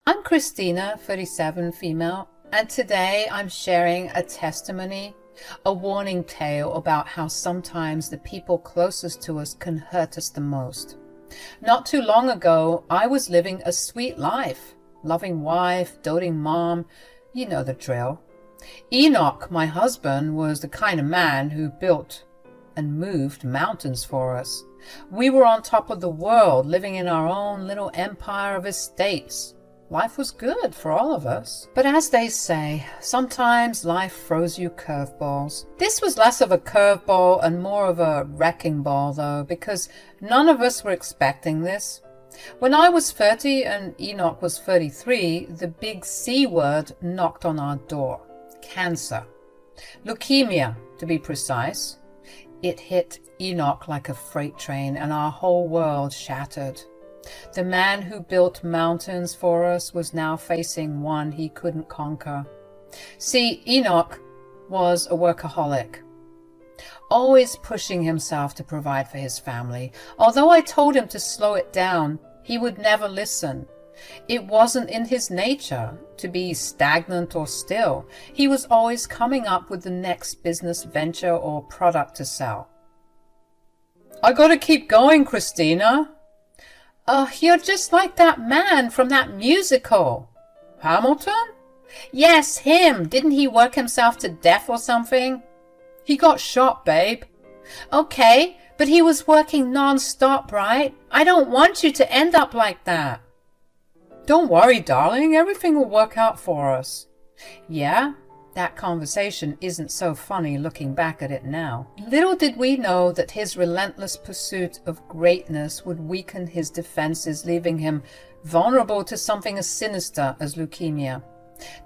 I'm Christina, 37, female, and today I'm sharing a testimony, a warning tale about how sometimes the people closest to us can hurt us the most. Not too long ago, I was living a sweet life, loving wife, doting mom, you know the drill. Enoch, my husband, was the kind of man who built and moved mountains for us. We were on top of the world, living in our own little empire of estates. Life was good for all of us. But as they say, sometimes life throws you curveballs. This was less of a curveball and more of a wrecking ball, though, because none of us were expecting this. When I was 30 and Enoch was 33, the big C word knocked on our door. Cancer. Leukemia, to be precise. It hit Enoch like a freight train, and our whole world shattered. The man who built mountains for us was now facing one he couldn't conquer. See, Enoch was a workaholic, always pushing himself to provide for his family. Although I told him to slow it down, he would never listen. It wasn't in his nature to be stagnant or still. He was always coming up with the next business venture or product to sell. I gotta keep going, Christina. Oh, you're just like that man from that musical. Hamilton? Yes, him. Didn't he work himself to death or something? He got shot, babe. Okay, but he was working non-stop, right? I don't want you to end up like that. Don't worry, darling. Everything will work out for us. Yeah? That conversation isn't so funny looking back at it now. Little did we know that his relentless pursuit of greatness would weaken his defenses, leaving him vulnerable to something as sinister as leukemia.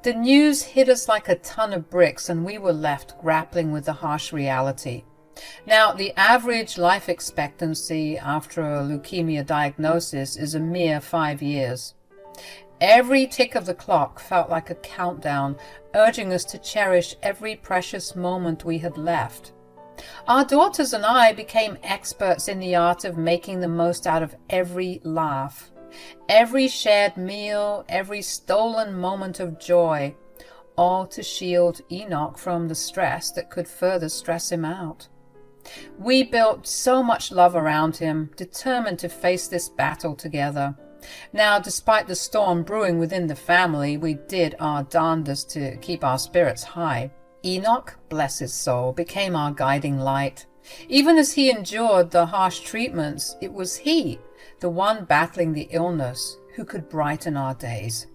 The news hit us like a ton of bricks, and we were left grappling with the harsh reality. Now, the average life expectancy after a leukemia diagnosis is a mere 5 years. Every tick of the clock felt like a countdown, urging us to cherish every precious moment we had left. Our daughters and I became experts in the art of making the most out of every laugh, every shared meal, every stolen moment of joy, all to shield Enoch from the stress that could further stress him out. We built so much love around him, determined to face this battle together. Now, despite the storm brewing within the family, we did our darndest to keep our spirits high. Enoch, bless his soul, became our guiding light. Even as he endured the harsh treatments, it was he, the one battling the illness, who could brighten our days.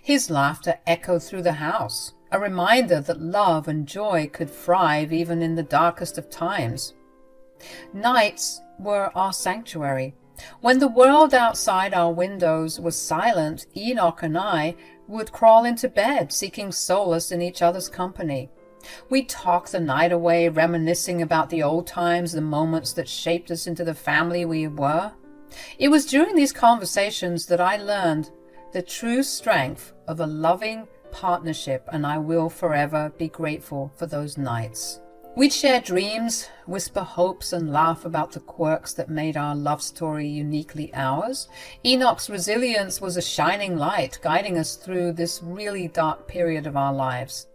His laughter echoed through the house, a reminder that love and joy could thrive even in the darkest of times. Nights were our sanctuary. When the world outside our windows was silent, Enoch and I would crawl into bed, seeking solace in each other's company. We'd talk the night away, reminiscing about the old times, the moments that shaped us into the family we were. It was during these conversations that I learned the true strength of a loving partnership, and I will forever be grateful for those nights. We'd share dreams, whisper hopes, and laugh about the quirks that made our love story uniquely ours. Enoch's resilience was a shining light, guiding us through this really dark period of our lives.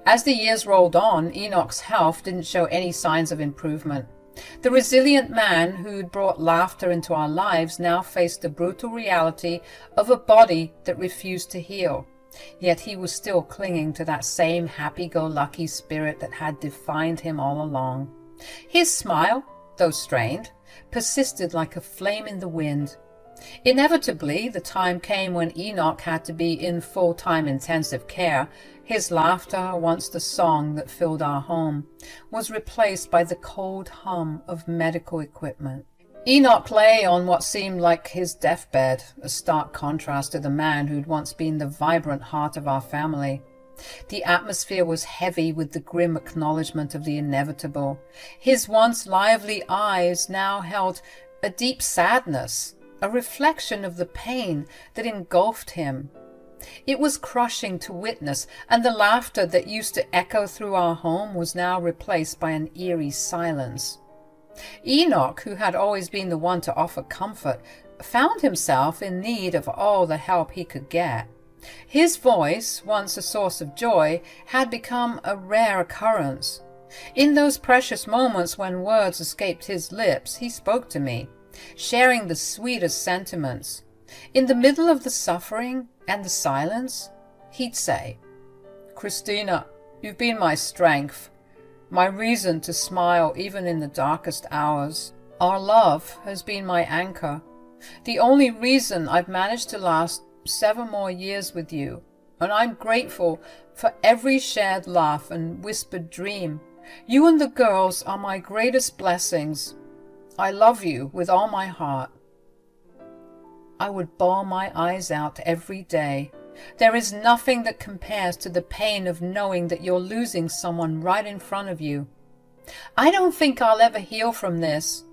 As the years rolled on, Enoch's health didn't show any signs of improvement. The resilient man who'd brought laughter into our lives now faced the brutal reality of a body that refused to heal. Yet he was still clinging to that same happy-go-lucky spirit that had defined him all along. His smile, though strained, persisted like a flame in the wind. Inevitably, the time came when Enoch had to be in full-time intensive care. His laughter, once the song that filled our home, was replaced by the cold hum of medical equipment. Enoch lay on what seemed like his deathbed, a stark contrast to the man who'd once been the vibrant heart of our family. The atmosphere was heavy with the grim acknowledgement of the inevitable. His once lively eyes now held a deep sadness, a reflection of the pain that engulfed him. It was crushing to witness, and the laughter that used to echo through our home was now replaced by an eerie silence. Enoch, who had always been the one to offer comfort, found himself in need of all the help he could get. His voice, once a source of joy, had become a rare occurrence. In those precious moments when words escaped his lips, he spoke to me, sharing the sweetest sentiments. In the middle of the suffering and the silence, he'd say, "Christina, you've been my strength, my reason to smile even in the darkest hours. Our love has been my anchor, the only reason I've managed to last 7 more years with you, and I'm grateful for every shared laugh and whispered dream. You and the girls are my greatest blessings. I love you with all my heart." I would bawl my eyes out every day. There is nothing that compares to the pain of knowing that you're losing someone right in front of you. I don't think I'll ever heal from this.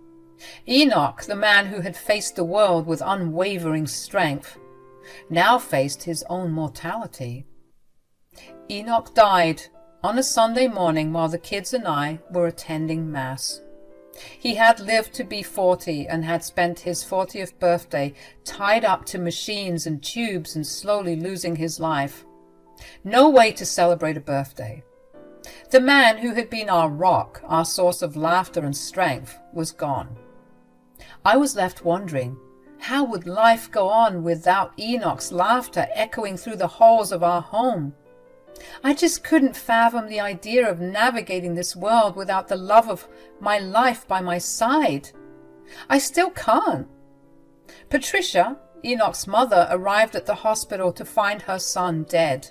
Enoch, the man who had faced the world with unwavering strength, now faced his own mortality. Enoch died on a Sunday morning while the kids and I were attending Mass. He had lived to be 40 and had spent his 40th birthday tied up to machines and tubes and slowly losing his life. No way to celebrate a birthday. The man who had been our rock, our source of laughter and strength, was gone. I was left wondering, how would life go on without Enoch's laughter echoing through the halls of our home? I just couldn't fathom the idea of navigating this world without the love of my life by my side. I still can't. Patricia, Enoch's mother, arrived at the hospital to find her son dead.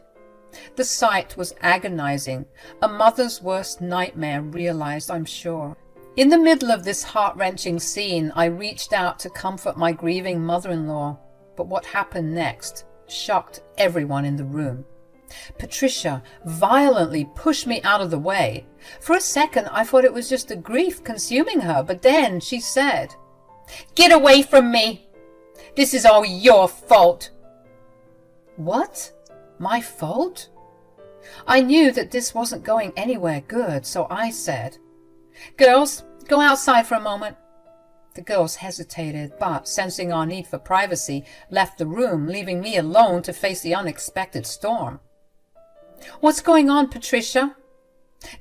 The sight was agonizing, a mother's worst nightmare realized, I'm sure. In the middle of this heart-wrenching scene, I reached out to comfort my grieving mother-in-law, but what happened next shocked everyone in the room. Patricia violently pushed me out of the way. For a second, I thought it was just the grief consuming her, but then she said, "Get away from me! This is all your fault!" What? My fault? I knew that this wasn't going anywhere good, so I said, "Girls, go outside for a moment." The girls hesitated, but, sensing our need for privacy, left the room, leaving me alone to face the unexpected storm. "What's going on, Patricia?"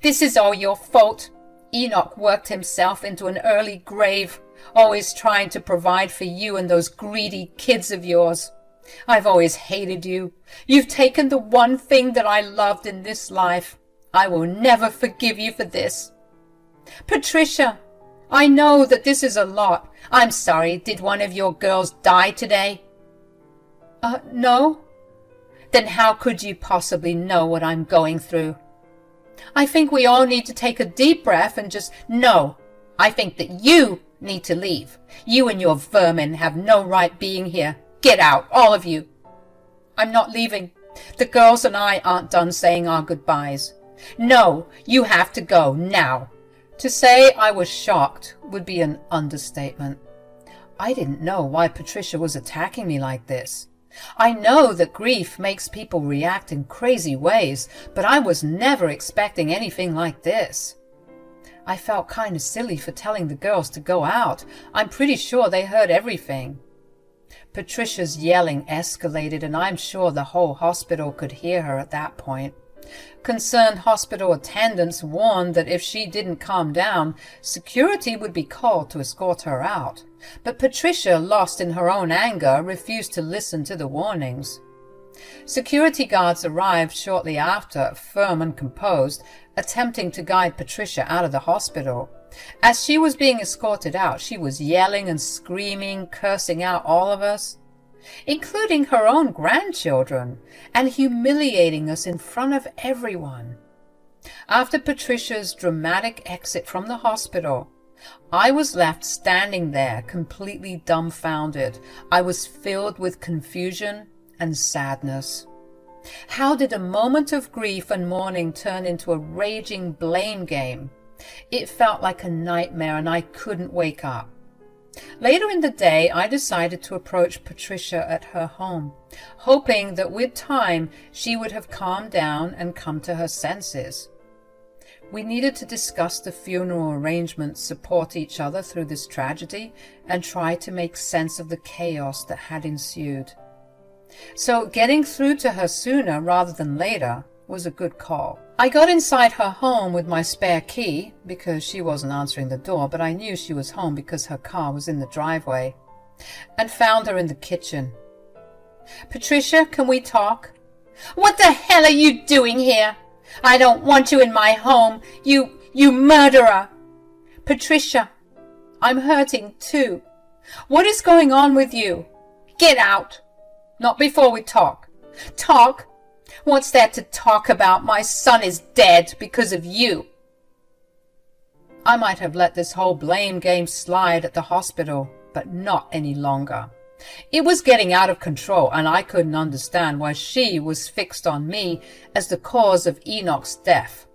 "This is all your fault. Enoch worked himself into an early grave, always trying to provide for you and those greedy kids of yours. I've always hated you. You've taken the one thing that I loved in this life. I will never forgive you for this." "Patricia, I know that this is a lot. I'm sorry. Did one of your girls die today?" No." "Then how could you possibly know what I'm going through?" "I think we all need to take a deep breath and just no. I think that you need to leave. You and your vermin have no right being here. Get out, all of you." "I'm not leaving. The girls and I aren't done saying our goodbyes." "No, you have to go now." To say I was shocked would be an understatement. I didn't know why Patricia was attacking me like this. I know that grief makes people react in crazy ways, but I was never expecting anything like this. I felt kind of silly for telling the girls to go out. I'm pretty sure they heard everything. Patricia's yelling escalated, and I'm sure the whole hospital could hear her at that point. Concerned hospital attendants warned that if she didn't calm down, security would be called to escort her out. But Patricia, lost in her own anger, refused to listen to the warnings. Security guards arrived shortly after, firm and composed, attempting to guide Patricia out of the hospital. As she was being escorted out, she was yelling and screaming, cursing out all of us, including her own grandchildren, and humiliating us in front of everyone. After Patricia's dramatic exit from the hospital, I was left standing there, completely dumbfounded. I was filled with confusion and sadness. How did a moment of grief and mourning turn into a raging blame game? It felt like a nightmare, and I couldn't wake up. Later in the day, I decided to approach Patricia at her home, hoping that with time she would have calmed down and come to her senses. We needed to discuss the funeral arrangements, support each other through this tragedy, and try to make sense of the chaos that had ensued. So getting through to her sooner rather than later was a good call. I got inside her home with my spare key because she wasn't answering the door, but I knew she was home because her car was in the driveway, and found her in the kitchen. "Patricia, can we talk?" "What the hell are you doing here? I don't want you in my home, you murderer!" "Patricia, I'm hurting too. What is going on with you?" "Get out." "Not before we talk." "Talk? What's there to talk about? My son is dead because of you." I might have let this whole blame game slide at the hospital, but not any longer. It was getting out of control, and I couldn't understand why she was fixed on me as the cause of Enoch's death.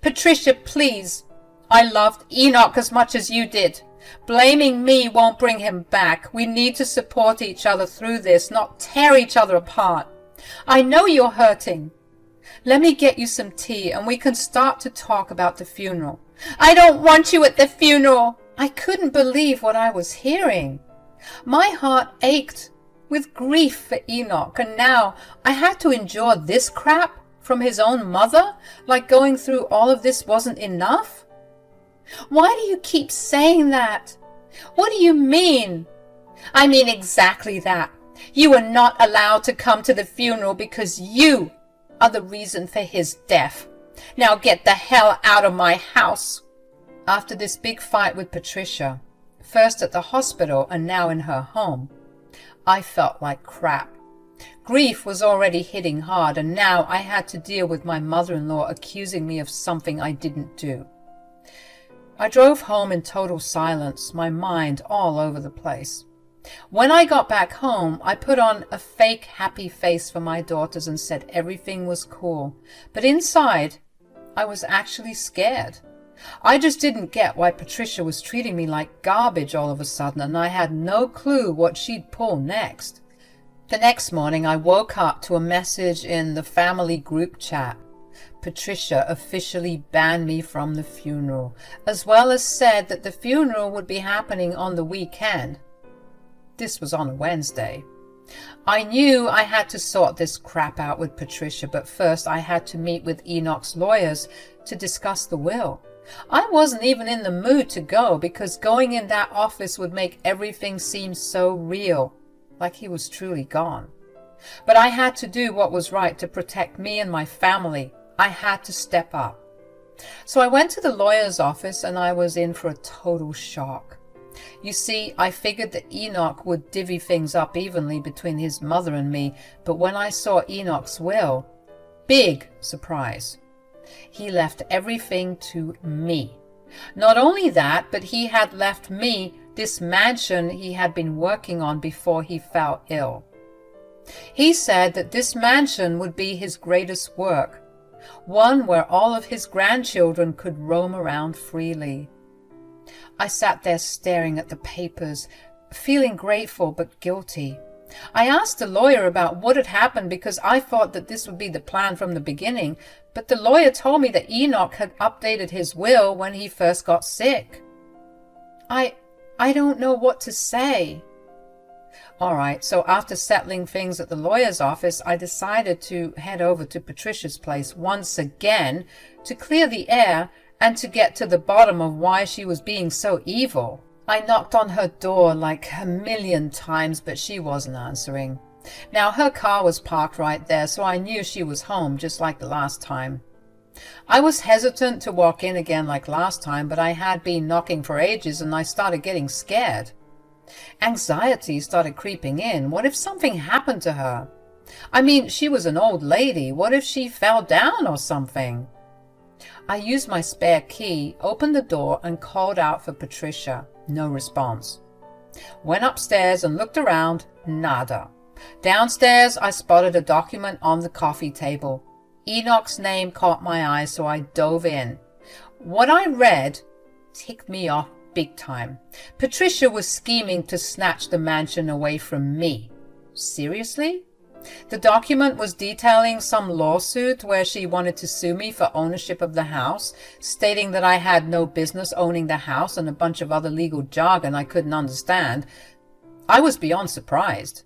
"Patricia, please. I loved Enoch as much as you did. Blaming me won't bring him back. We need to support each other through this, not tear each other apart. I know you're hurting. Let me get you some tea and we can start to talk about the funeral." "I don't want you at the funeral." I couldn't believe what I was hearing. My heart ached with grief for Enoch, and now I had to endure this crap from his own mother, like going through all of this wasn't enough. "Why do you keep saying that? What do you mean?" "I mean exactly that. You are not allowed to come to the funeral because you are the reason for his death. Now get the hell out of my house." After this big fight with Patricia, first at the hospital and now in her home, I felt like crap. Grief was already hitting hard, and now I had to deal with my mother-in-law accusing me of something I didn't do. I drove home in total silence, my mind all over the place. When I got back home, I put on a fake happy face for my daughters and said everything was cool. But inside, I was actually scared. I just didn't get why Patricia was treating me like garbage all of a sudden, and I had no clue what she'd pull next. The next morning, I woke up to a message in the family group chat. Patricia officially banned me from the funeral, as well as said that the funeral would be happening on the weekend. This was on a Wednesday. I knew I had to sort this crap out with Patricia, but first I had to meet with Enoch's lawyers to discuss the will. I wasn't even in the mood to go because going in that office would make everything seem so real, like he was truly gone. But I had to do what was right to protect me and my family. I had to step up. So I went to the lawyer's office and I was in for a total shock. You see, I figured that Enoch would divvy things up evenly between his mother and me, but when I saw Enoch's will, big surprise. He left everything to me. Not only that, but he had left me this mansion he had been working on before he fell ill. He said that this mansion would be his greatest work, one where all of his grandchildren could roam around freely. I sat there staring at the papers, feeling grateful but guilty. I asked the lawyer about what had happened because I thought that this would be the plan from the beginning, but the lawyer told me that Enoch had updated his will when he first got sick. I don't know what to say. All right, so after settling things at the lawyer's office, I decided to head over to Patricia's place once again to clear the air and to get to the bottom of why she was being so evil. I knocked on her door like a million times, but she wasn't answering. Now, her car was parked right there, so I knew she was home, just like the last time. I was hesitant to walk in again like last time, but I had been knocking for ages and I started getting scared. Anxiety started creeping in. What if something happened to her? I mean, she was an old lady. What if she fell down or something? I used my spare key, opened the door, and called out for Patricia. No response. Went upstairs and looked around. Nada. Downstairs, I spotted a document on the coffee table. Enoch's name caught my eye, so I dove in. What I read ticked me off big time. Patricia was scheming to snatch the mansion away from me. Seriously? The document was detailing some lawsuit where she wanted to sue me for ownership of the house, stating that I had no business owning the house and a bunch of other legal jargon I couldn't understand. I was beyond surprised.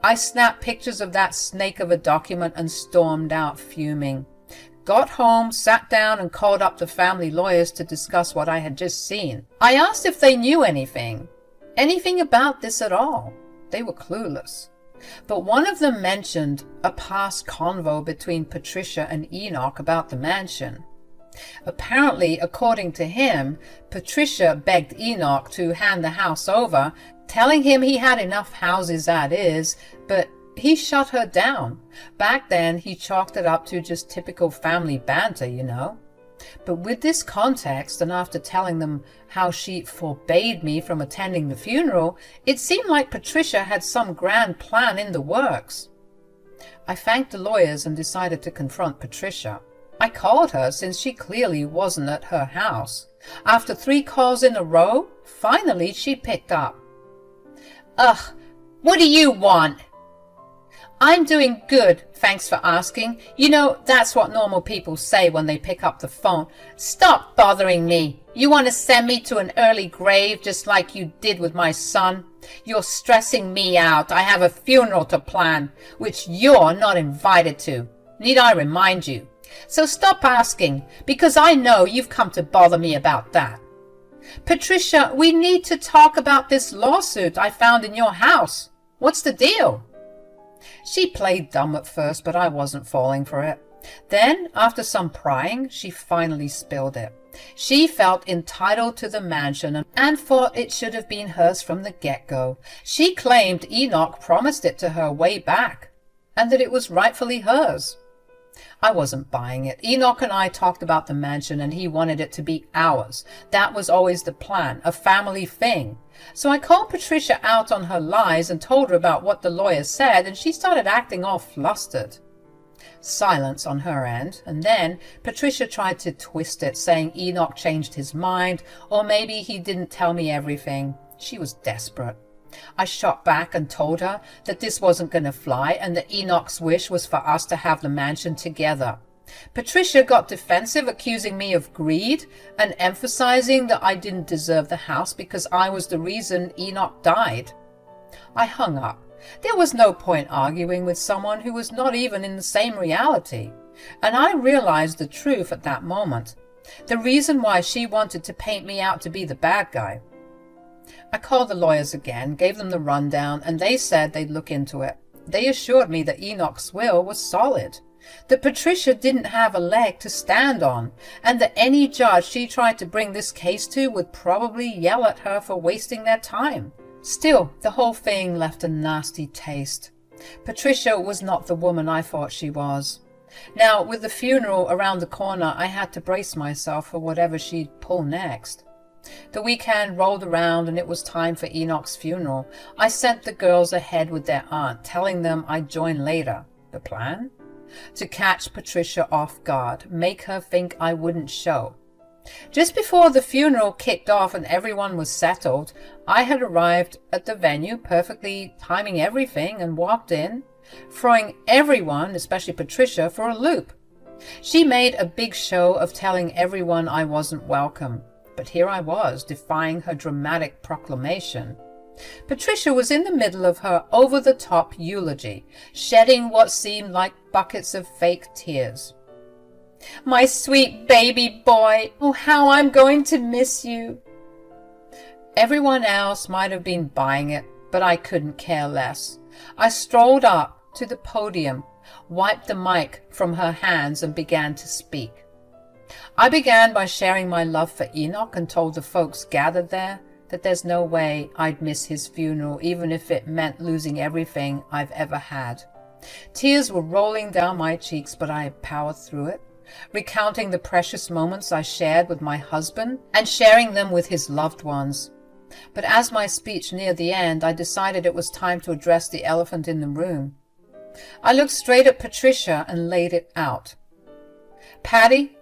I snapped pictures of that snake of a document and stormed out fuming. Got home, sat down, and called up the family lawyers to discuss what I had just seen. I asked if they knew anything about this at all. They were clueless. But one of them mentioned a past convo between Patricia and Enoch about the mansion. Apparently, according to him, Patricia begged Enoch to hand the house over, telling him he had enough houses as is, but he shut her down. Back then, he chalked it up to just typical family banter, you know. But with this context, and after telling them how she forbade me from attending the funeral, it seemed like Patricia had some grand plan in the works. I thanked the lawyers and decided to confront Patricia. I called her since she clearly wasn't at her house. After 3 calls in a row, finally she picked up. "Ugh, what do you want?" "I'm doing good, thanks for asking. You know, that's what normal people say when they pick up the phone. Stop bothering me. You want to send me to an early grave just like you did with my son? You're stressing me out. I have a funeral to plan, which you're not invited to. Need I remind you? So stop asking, because I know you've come to bother me about that. Patricia, we need to talk about this lawsuit I found in your house. What's the deal?" She played dumb at first, but I wasn't falling for it. Then, after some prying, she finally spilled it. She felt entitled to the mansion and thought it should have been hers from the get-go. She claimed Enoch promised it to her way back, and that it was rightfully hers. I wasn't buying it. Enoch and I talked about the mansion, and he wanted it to be ours. That was always the plan, a family thing. So I called Patricia out on her lies and told her about what the lawyer said, and she started acting all flustered. Silence on her end, and then Patricia tried to twist it, saying Enoch changed his mind, or maybe he didn't tell me everything. She was desperate. I shot back and told her that this wasn't going to fly and that Enoch's wish was for us to have the mansion together. Patricia got defensive, accusing me of greed and emphasizing that I didn't deserve the house because I was the reason Enoch died. I hung up. There was no point arguing with someone who was not even in the same reality. And I realized the truth at that moment. The reason why she wanted to paint me out to be the bad guy. I called the lawyers again, gave them the rundown, and they said they'd look into it. They assured me that Enoch's will was solid, that Patricia didn't have a leg to stand on, and that any judge she tried to bring this case to would probably yell at her for wasting their time. Still, the whole thing left a nasty taste. Patricia was not the woman I thought she was. Now, with the funeral around the corner, I had to brace myself for whatever she'd pull next. The weekend rolled around and it was time for Enoch's funeral. I sent the girls ahead with their aunt, telling them I'd join later. The plan? To catch Patricia off guard, make her think I wouldn't show. Just before the funeral kicked off and everyone was settled, I had arrived at the venue, perfectly timing everything, and walked in, throwing everyone, especially Patricia, for a loop. She made a big show of telling everyone I wasn't welcome. But here I was, defying her dramatic proclamation. Patricia was in the middle of her over-the-top eulogy, shedding what seemed like buckets of fake tears. "My sweet baby boy, oh, how I'm going to miss you." Everyone else might have been buying it, but I couldn't care less. I strolled up to the podium, wiped the mic from her hands, and began to speak. I began by sharing my love for Enoch and told the folks gathered there that there's no way I'd miss his funeral, even if it meant losing everything I've ever had. Tears were rolling down my cheeks, but I powered through it, recounting the precious moments I shared with my husband and sharing them with his loved ones. But as my speech neared the end, I decided it was time to address the elephant in the room. I looked straight at Patricia and laid it out. "Patty,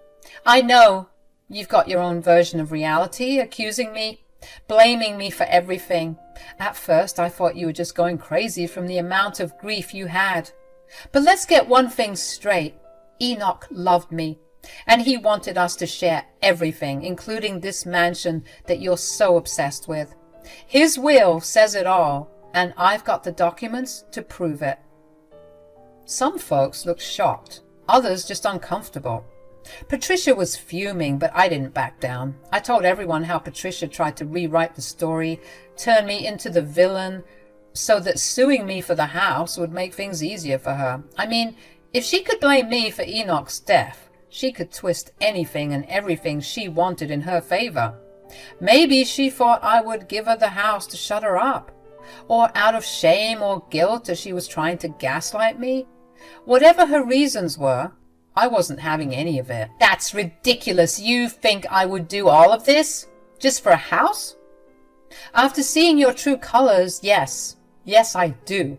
I know you've got your own version of reality, accusing me, blaming me for everything, At first, I thought you were just going crazy from the amount of grief you had. But let's get one thing straight. Enoch loved me, and he wanted us to share everything, including this mansion that you're so obsessed with. His will says it all, and I've got the documents to prove it. Some folks looked shocked, others just uncomfortable. Patricia was fuming, but I didn't back down. I told everyone how Patricia tried to rewrite the story, turn me into the villain, so that suing me for the house would make things easier for her. I mean, if she could blame me for Enoch's death, she could twist anything and everything she wanted in her favor. Maybe she thought I would give her the house to shut her up, or out of shame or guilt as she was trying to gaslight me. Whatever her reasons were, I wasn't having any of it. That's ridiculous. You think I would do all of this just for a house? After seeing your true colors, yes. Yes, I do.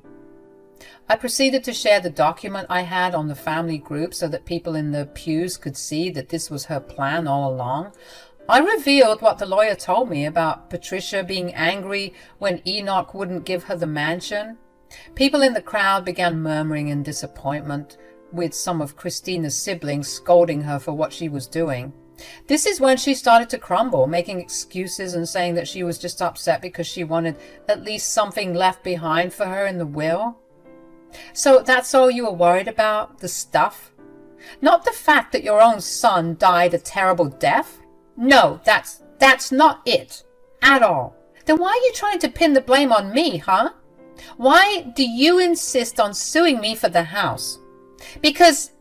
I proceeded to share the document I had on the family group so that people in the pews could see that this was her plan all along. I revealed what the lawyer told me about Patricia being angry when Enoch wouldn't give her the mansion. People in the crowd began murmuring in disappointment, with some of Christina's siblings scolding her for what she was doing. This is when she started to crumble, making excuses and saying that she was just upset because she wanted at least something left behind for her in the will. So that's all you were worried about, the stuff? Not the fact that your own son died a terrible death? No, that's not it. At all. Then why are you trying to pin the blame on me, huh? Why do you insist on suing me for the house? Because,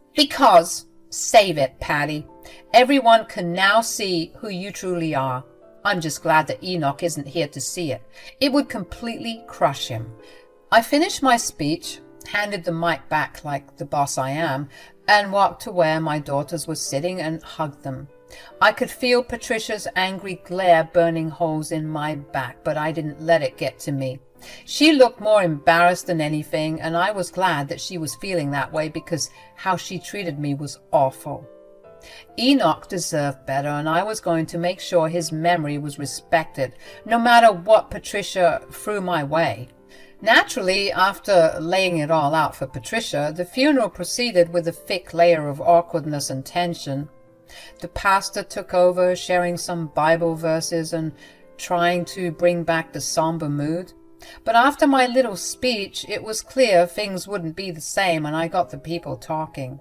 save it, Patty. Everyone can now see who you truly are. I'm just glad that Enoch isn't here to see it. It would completely crush him. I finished my speech, handed the mic back like the boss I am, and walked to where my daughters were sitting and hugged them. I could feel Patricia's angry glare burning holes in my back, but I didn't let it get to me. She looked more embarrassed than anything, and I was glad that she was feeling that way because how she treated me was awful. Enoch deserved better, and I was going to make sure his memory was respected, no matter what Patricia threw my way. Naturally, after laying it all out for Patricia, the funeral proceeded with a thick layer of awkwardness and tension. The pastor took over, sharing some Bible verses and trying to bring back the somber mood. But after my little speech, it was clear things wouldn't be the same, and I got the people talking.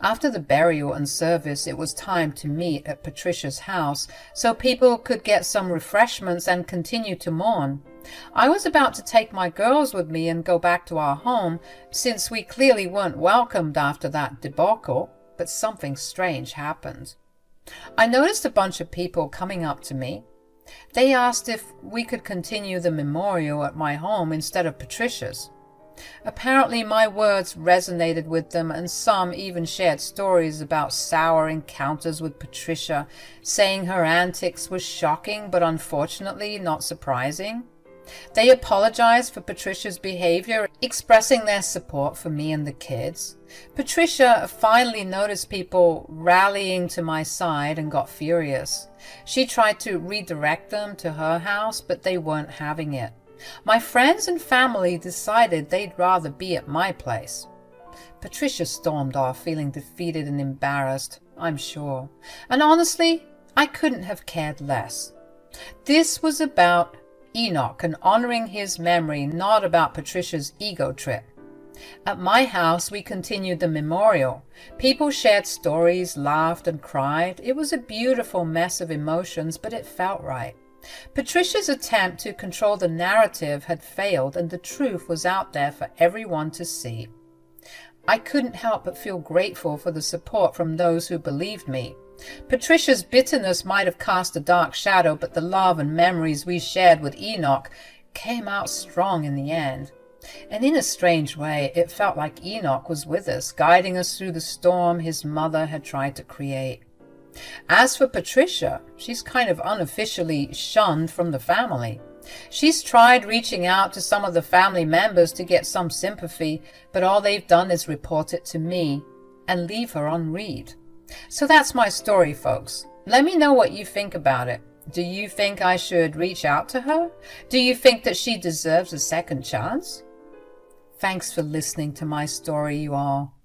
After the burial and service, it was time to meet at Patricia's house so people could get some refreshments and continue to mourn. I was about to take my girls with me and go back to our home, since we clearly weren't welcomed after that debacle, but something strange happened. I noticed a bunch of people coming up to me. They asked if we could continue the memorial at my home instead of Patricia's. Apparently my words resonated with them, and some even shared stories about sour encounters with Patricia, saying her antics were shocking but unfortunately not surprising. They apologized for Patricia's behavior, expressing their support for me and the kids. Patricia finally noticed people rallying to my side and got furious. She tried to redirect them to her house, but they weren't having it. My friends and family decided they'd rather be at my place. Patricia stormed off, feeling defeated and embarrassed, I'm sure. And honestly, I couldn't have cared less. This was about Enoch and honoring his memory, not about Patricia's ego trip. At my house, we continued the memorial. People shared stories, laughed, and cried. It was a beautiful mess of emotions, but it felt right. Patricia's attempt to control the narrative had failed, and the truth was out there for everyone to see. I couldn't help but feel grateful for the support from those who believed me. Patricia's bitterness might have cast a dark shadow, but the love and memories we shared with Enoch came out strong in the end. And in a strange way, it felt like Enoch was with us, guiding us through the storm his mother had tried to create. As for Patricia, she's kind of unofficially shunned from the family. She's tried reaching out to some of the family members to get some sympathy, but all they've done is report it to me and leave her on read. So that's my story, folks. Let me know what you think about it. Do you think I should reach out to her? Do you think that she deserves a second chance? Thanks for listening to my story, you all.